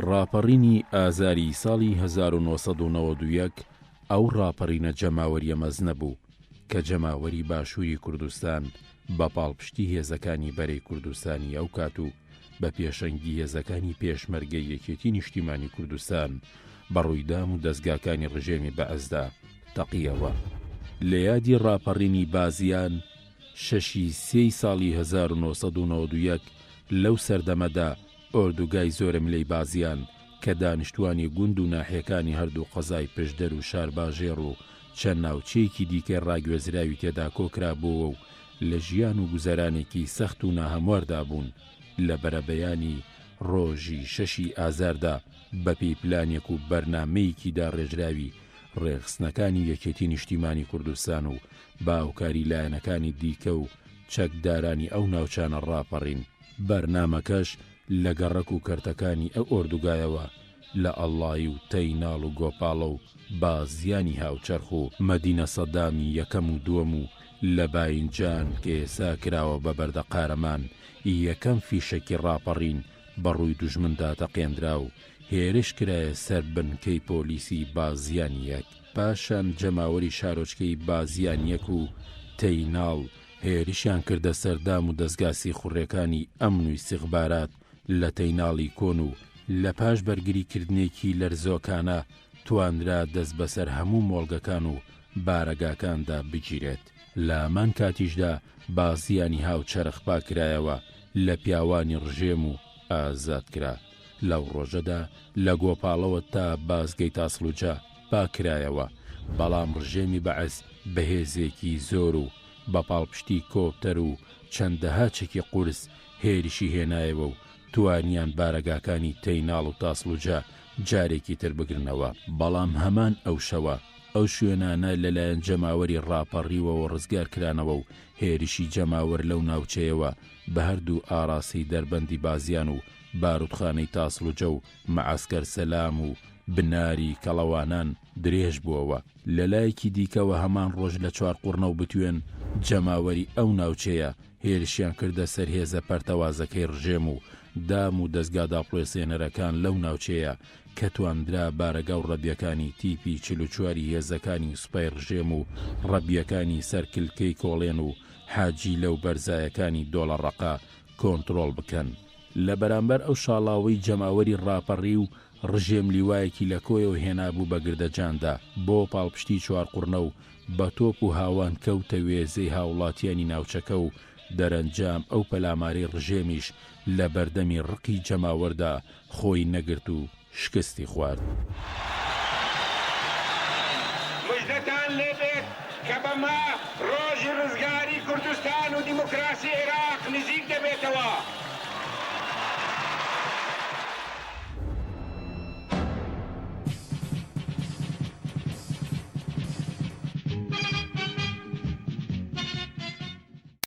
ڕاپەڕینی ئازاری ساڵی 1991 ئەو ڕاپەڕینە جەماوەریە مەزنە بوو کە جەماوەری باشووری کوردستان بە پاڵپشتی هێزەکانی بەرەی کوردستانی ئەو کات و بە پێشەنگی هێزەکانی پێشمەرگەی یەکێتی نیشتیمانی کوردستان بە ڕوویدام و دەستگاکانی ڕژێمی بەعەزدا تەقیەوە. لە یادی ڕاپەڕینی بازیان 6ی سێی ساڵی 1991 لەو سەردەمەدا ئۆردوگای زۆرملەی بازیان کە دانیشتوانی گوند و ناحیەکانی هەردوو قەزای پشدەر و شارباژێڕ و چەند ناوچەیەکی دیکە ڕاگوێزراوی تێدا کۆکرا بووە و لە ژیان و گوزەرانێکی سەخت و ناهەمواردا بوون لە بەرەبەیانی ڕۆژی 6 ئازاردا بەپێی پلانێک و بەرنامەیەکیدا ڕێژراوی ڕێخستنەکانی یەکێتی نیشتیمانی کوردستان و باوکاری لایەنەکانی دیکە و چەکدارانی ئەو ناوچانە ڕاپەڕین. بەرنامەکەش لە گەڕەک و کەرتەکانی ئەو ئۆردوگایەوە لە ئەڵڵای و تەیناڵ و گۆپاڵە و بازیانی هاوچەرخ و مەدینە سەدامی یەکەم و دووەم و لە باینجان کە ئێسا کراوە بە بەردە قارەمان یەکەم فیشەکی ڕاپەڕین بەڕووی دوژمندا تەقێندرا و هێرش کرایە سەر بنکەی پۆلیسی بازیانیەک. پاشان جەماوەری شارۆچکەی بازیانیەک و تەیناڵ هێرشیان کردە سەردام و دەستگاسی خوڕیەکانی ئەمن و استیخبارات لە تەیناڵی کۆن و لە پاش بەرگریکردنێکی لەرزۆکانە توانرا دەست بەسەر هەموو مۆڵگەکان و بارەگاکاندا بگیرێت. لە هەمان کاتیشدا بازیانی هاوچەرخ پاکرایەوە لە پیاوانی ڕژێم و ئازاد کرا. لەو ڕۆژەدا لە گۆپاڵەوە تا بازگەی تاسڵوجا پاکرایەوە، بەڵام ڕژێمی بەعەز بەهێزێکی زۆر و بە پاڵپشتی کۆپتەر و چەندەها چەکی قورس هێرشی هێنایەوە و توانیان بارەگاکانی تەیناڵ و تاسڵوجا جارێکی تر بگرنەوە. بەڵام هەمان ئەو شەوە ئەو شوێنانە لەلایەن جەماوەری ڕاپەڕیوەوە ڕزگار کرانەوە و هێرشی جەماوەر لەو ناوچەیەوە بە هەردوو ئاراسی دەربەندی بازیان و بارودخانەی تاسڵوجە و مەعەسکەر سەلام و بناری کەڵەوانان درێژ بووەوە. لەلایەکی دیکەوە هەمان ڕۆژ لە چوار قوڕنە و بتوێن جەماوەری ئەو ناوچەیە هێرشیان کردە سەر هێزە پەرتەوازەکەی ڕژێم و دام و دەستگا داپڵێسێنەرەکان لەو ناوچەیە کە توانرا بارەگا و ڕەبیەکانی تیپی 44 هێزەکانی سوپای ڕژێم و ڕەبیەکانی سەرکلکەی کۆڵێن و حاجی لەو بەرزایەکانی دۆڵەڕەقا کۆنتڕۆڵ بکەن. لە بەرامبەر ئەو شاڵاوەی جەماوەری ڕاپەڕی و ڕژێم لیوایەکی لە کۆیەوە هێنابوو بە گردەجاندا بۆ پاڵپشتی چوار قوڕنە و بە تۆپ و هاوان کەوتە وێزەی هاوڵاتیانی ناوچەکە و دەرەنجام ئەو پەلامارەی ڕژێمیش لە بەردەمی ڕقی جەماوەردا خۆی نەگرت و شکستی خوارد. موژدەتان لێبێت کە بەما ڕۆژی ڕزگاری کوردستان و دیموکراسی عێراق نزیک دەبێتەوە.